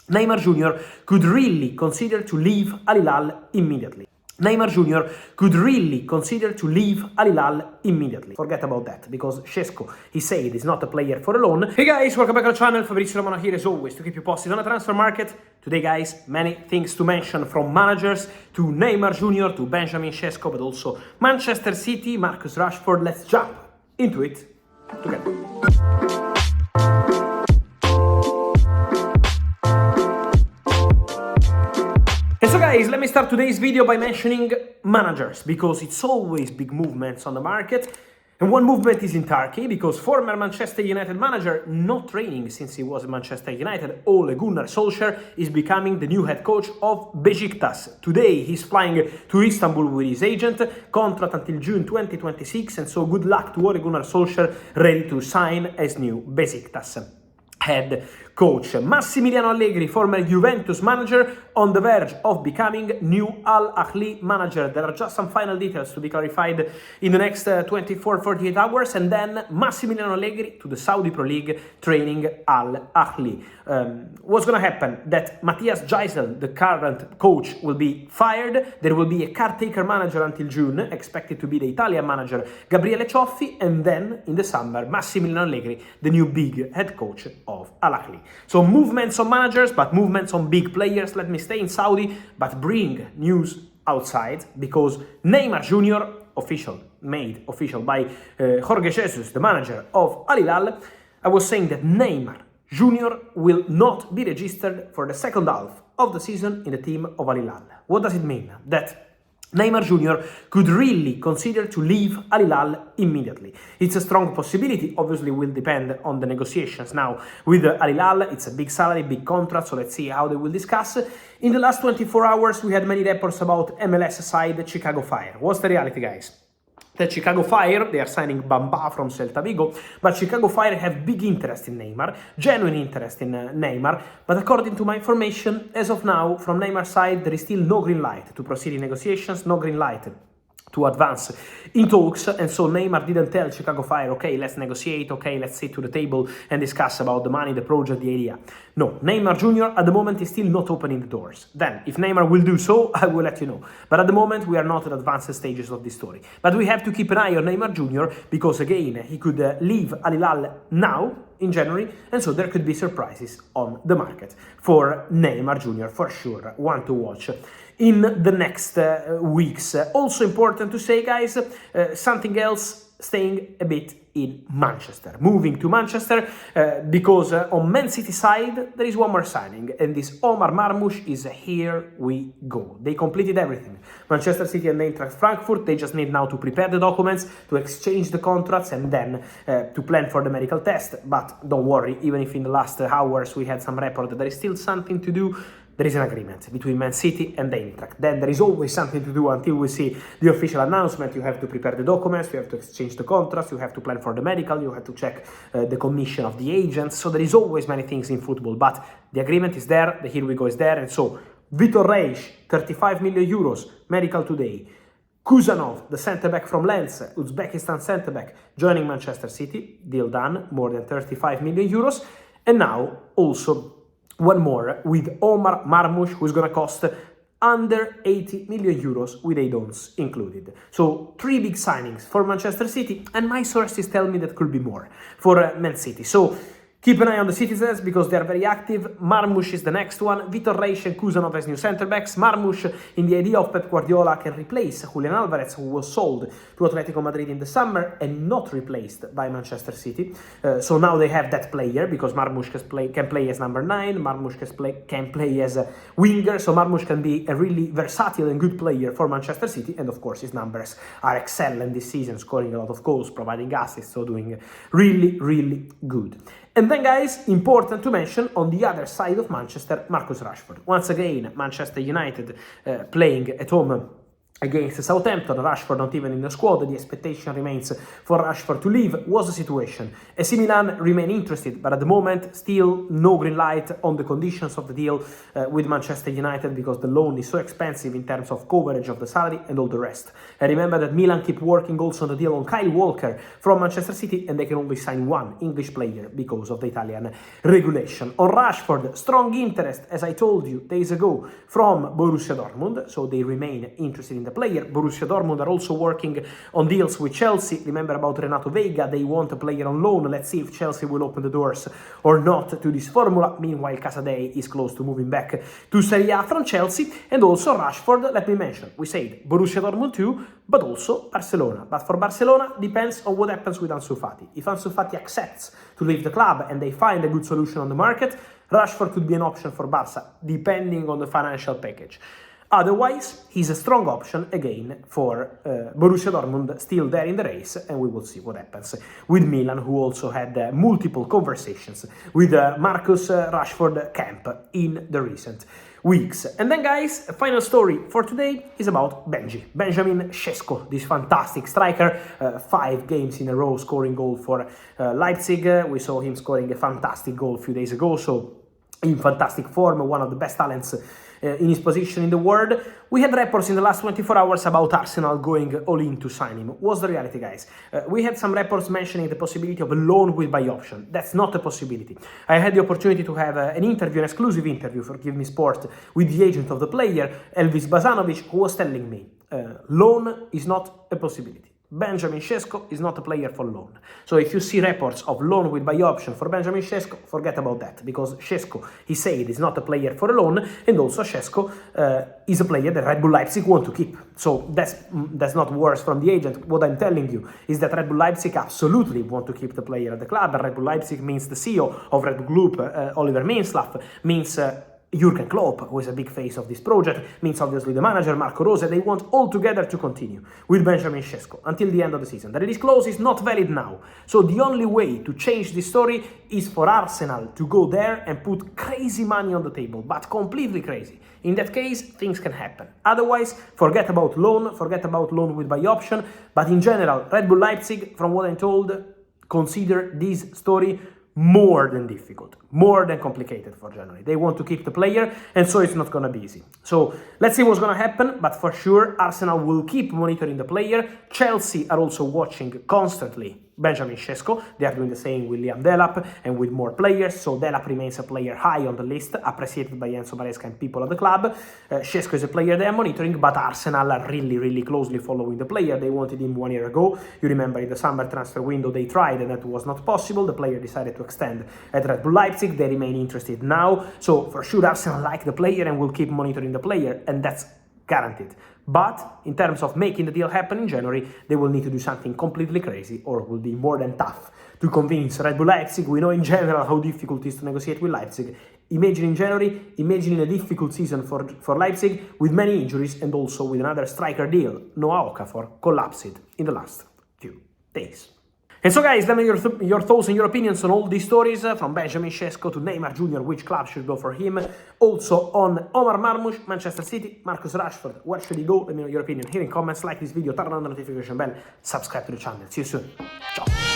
Neymar Jr. could really consider to leave Al Hilal immediately. Neymar Jr. could really consider to leave Al Hilal immediately. Forget about that, because Sesko, he said, is not a player for a loan. Hey guys, welcome back to the channel. Fabrizio Romano here as always to keep you posted on the transfer market. Today guys, many things to mention, from managers to Neymar Jr. to Benjamin Sesko, but also Manchester City, Marcus Rashford. Let's jump into it together. So guys, let me start today's video by mentioning managers, because it's always big movements on the market. And one movement is in Turkey, because former Manchester United manager, not training since he was at Manchester United, Ole Gunnar Solskjaer, is becoming the new head coach of Besiktas. Today he's flying to Istanbul with his agent, contract until June 2026, and so good luck to Ole Gunnar Solskjaer, ready to sign as new Besiktas head coach. Massimiliano Allegri, former Juventus manager, on the verge of becoming new Al Ahly manager. There are just some final details to be clarified in the next 24-48 hours, and then Massimiliano Allegri to the Saudi Pro League training Al Ahly. What's going to happen? That Matthias Geisel, the current coach, will be fired. There will be a caretaker manager until June, expected to be the Italian manager Gabriele Cioffi, and then in the summer Massimiliano Allegri, the new big head coach of Al Ahly. So movements on managers, but movements on big players. Let me stay in Saudi, but bring news outside, because Neymar Jr., made official by Jorge Jesus, the manager of Al Hilal. I was saying that Neymar Jr. will not be registered for the second half of the season in the team of Al Hilal. What does it mean? That Neymar Jr. could really consider to leave Al Hilal immediately. It's a strong possibility, obviously will depend on the negotiations now with Al Hilal. It's a big salary, big contract, so let's see how they will discuss. In the last 24 hours, we had many reports about MLS side Chicago Fire. What's the reality, guys? The Chicago Fire, they are signing Bamba from Celta Vigo, but Chicago Fire have big interest in Neymar, genuine interest in Neymar, but according to my information, as of now, from Neymar's side, there is still no green light to proceed in negotiations, no green light to advance in talks, and so Neymar didn't tell Chicago Fire, okay, let's negotiate, okay, let's sit to the table and discuss about the money, the project, the idea. No, Neymar Jr. at the moment is still not opening the doors. Then, if Neymar will do so, I will let you know. But at the moment, we are not at advanced stages of this story. But we have to keep an eye on Neymar Jr. because, again, he could leave Al Hilal now, in January, and so there could be surprises on the market for Neymar Jr. for sure, one to watch in the next weeks. Also important to say, guys, something else, staying a bit in Manchester. Moving to Manchester because on Man City side there is one more signing, and this Omar Marmoush is here we go. They completed everything. Manchester City and Eintracht Frankfurt, they just need now to prepare the documents, to exchange the contracts, and then to plan for the medical test. But don't worry, even if in the last hours we had some report that there is still something to do, there is an agreement between Man City and the Eintracht. Then there is always something to do until we see the official announcement. You have to prepare the documents, you have to exchange the contracts, you have to plan for the medical, you have to check the commission of the agents. So there is always many things in football, but the agreement is there, the here we go is there, and so Vitor Reis, 35 million euros, medical today. Kuzanov, the centre-back from Lens, Uzbekistan centre-back, joining Manchester City, deal done, more than 35 million euros. And now also one more with Omar Marmoush, who's going to cost under 80 million euros with add-ons included. So 3 big signings for Manchester City, and my sources tell me that could be more for Man City. So keep an eye on the citizens because they are very active. Marmoush is the next one. Vitor Reis and Kuzanov as new centre-backs. Marmoush, in the idea of Pep Guardiola, can replace Julian Alvarez, who was sold to Atletico Madrid in the summer and not replaced by Manchester City. So now they have that player, because Marmoush can play as number 9, Marmoush can play as a winger, so Marmoush can be a really versatile and good player for Manchester City, and of course his numbers are excellent this season, scoring a lot of goals, providing assists, so doing really, really good. And then, guys, important to mention, on the other side of Manchester, Marcus Rashford. Once again, Manchester United playing at home against Southampton, Rashford not even in the squad, the expectation remains for Rashford to leave, was the situation. AC Milan remain interested, but at the moment still no green light on the conditions of the deal with Manchester United, because the loan is so expensive in terms of coverage of the salary and all the rest. And remember that Milan keep working also on the deal on Kyle Walker from Manchester City, and they can only sign one English player because of the Italian regulation. On Rashford, strong interest, as I told you days ago, from Borussia Dortmund, so they remain interested in the player. Borussia Dortmund are also working on deals with Chelsea. Remember about Renato Veiga, they want a player on loan. Let's see if Chelsea will open the doors or not to this formula. Meanwhile, Casadei is close to moving back to Serie A from Chelsea. And also Rashford, let me mention, we said Borussia Dortmund too, but also Barcelona. But for Barcelona, depends on what happens with Ansu Fati. If Ansu Fati accepts to leave the club and they find a good solution on the market, Rashford could be an option for Barca, depending on the financial package. Otherwise, he's a strong option again for Borussia Dortmund, still there in the race, and we will see what happens with Milan, who also had multiple conversations with Marcus Rashford camp in the recent weeks. And then, guys, a final story for today is about Benjamin Sesko, this fantastic striker, 5 games in a row scoring goal for Leipzig. We saw him scoring a fantastic goal a few days ago, so in fantastic form, one of the best talents in his position in the world. We had reports in the last 24 hours about Arsenal going all in to sign him. What's the reality, guys? We had some reports mentioning the possibility of a loan with buy option. That's not a possibility. I had the opportunity to have an interview, an exclusive interview for Give Me Sport with the agent of the player, Elvis Bazanovic, who was telling me loan is not a possibility. Benjamin Sesko is not a player for loan. So if you see reports of loan with buy option for Benjamin Sesko, forget about that, because Sesko, he said, is not a player for a loan, and also Sesko is a player that Red Bull Leipzig want to keep. So that's not words from the agent. What I'm telling you is that Red Bull Leipzig absolutely want to keep the player at the club. Red Bull Leipzig means the CEO of Red Bull Group, Oliver Minslav, means Jurgen Klopp, who is a big face of this project, means obviously the manager, Marco Rose. They want all together to continue with Benjamin Sesko until the end of the season. The release clause is not valid now. So the only way to change this story is for Arsenal to go there and put crazy money on the table, but completely crazy. In that case, things can happen. Otherwise, forget about loan with buy option. But in general, Red Bull Leipzig, from what I'm told, consider this story more than difficult, more than complicated for January. They want to keep the player, and so it's not going to be easy. So let's see what's going to happen, but for sure Arsenal will keep monitoring the player. Chelsea are also watching constantly Benjamin Sesko. They are doing the same with Liam Delap and with more players, so Delap remains a player high on the list, appreciated by Enzo Maresca and people at the club. Sesko is a player they are monitoring, but Arsenal are really closely following the player. They wanted him 1 year ago. You remember in the summer transfer window they tried and that was not possible. The player decided to extend at Red Bull Leipzig. They remain interested now, so for sure Arsenal like the player and will keep monitoring the player, and that's guaranteed. But in terms of making the deal happen in January, they will need to do something completely crazy, or will be more than tough to convince Red Bull Leipzig. We know in general how difficult it is to negotiate with Leipzig. Imagine in January, imagine a difficult season for Leipzig with many injuries and also with another striker deal. Noah Okafor collapsed in the last few days. And so, guys, let me know your thoughts and your opinions on all these stories, from Benjamin Sesko to Neymar Jr, which club should go for him. Also on Omar Marmoush, Manchester City, Marcus Rashford, where should he go? Let me know your opinion here in comments, like this video, turn on the notification bell, subscribe to the channel. See you soon. Ciao.